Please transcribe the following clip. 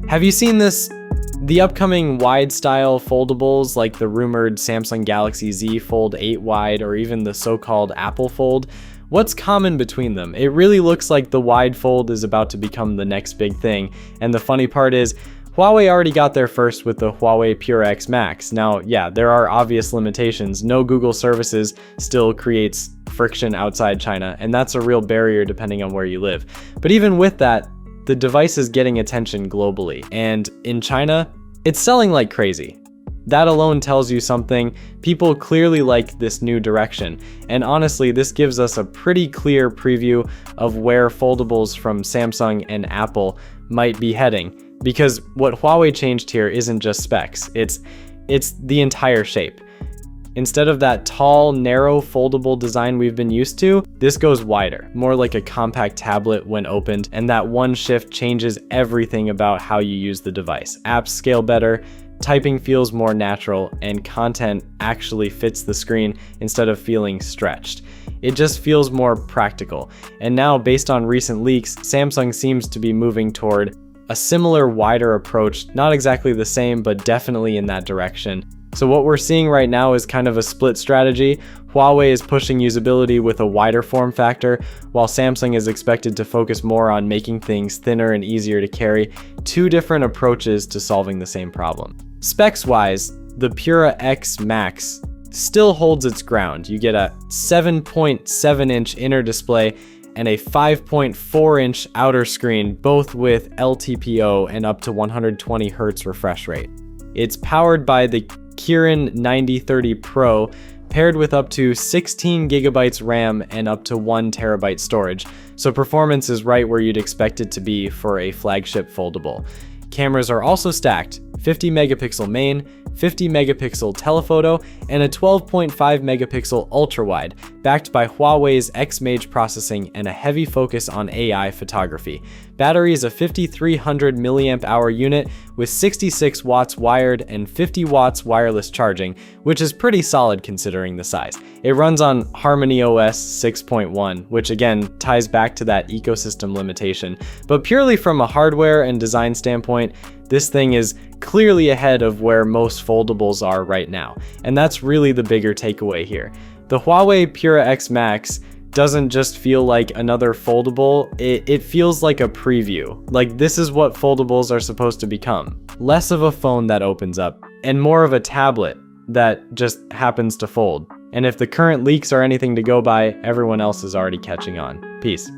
Have you seen this? The upcoming wide style foldables like the rumored Samsung Galaxy Z Fold 8 wide or even the so-called Apple Fold, what's common between them? It really looks like the wide fold is about to become the next big thing, and the funny part is, Huawei already got there first with the Huawei Pura X Max. Now, yeah, there are obvious limitations. No Google services still creates friction outside China, and that's a real barrier depending on where you live. But even with that, the device is getting attention globally, and in China, it's selling like crazy. That alone tells you something. People clearly like this new direction, and honestly, this gives us a pretty clear preview of where foldables from Samsung and Apple might be heading, because what Huawei changed here isn't just specs, it's the entire shape. Instead of that tall, narrow, foldable design we've been used to, this goes wider, more like a compact tablet when opened, and that one shift changes everything about how you use the device. Apps scale better, typing feels more natural, and content actually fits the screen instead of feeling stretched. It just feels more practical. And now, based on recent leaks, Samsung seems to be moving toward a similar, wider approach, not exactly the same, but definitely in that direction. So what we're seeing right now is kind of a split strategy. Huawei is pushing usability with a wider form factor, while Samsung is expected to focus more on making things thinner and easier to carry. Two different approaches to solving the same problem. Specs-wise, the Pura X Max still holds its ground. You get a 7.7-inch inner display and a 5.4-inch outer screen, both with LTPO and up to 120 Hz refresh rate. It's powered by the Kirin 9030 Pro, paired with up to 16 gigabytes RAM and up to 1 terabyte storage, so performance is right where you'd expect it to be for a flagship foldable. Cameras are also stacked: 50 megapixel main, 50 megapixel telephoto, and a 12.5 megapixel ultra-wide, backed by Huawei's X-Mage processing and a heavy focus on AI photography. Battery is a 5300 milliamp hour unit with 66 watts wired and 50 watts wireless charging, which is pretty solid considering the size. It runs on Harmony OS 6.1, which again ties back to that ecosystem limitation. But purely from a hardware and design standpoint, this thing is clearly ahead of where most foldables are right now, and that's really the bigger takeaway here. The Huawei Pura X Max doesn't just feel like another foldable, it feels like a preview. Like, this is what foldables are supposed to become. Less of a phone that opens up, and more of a tablet that just happens to fold. And if the current leaks are anything to go by, everyone else is already catching on. Peace.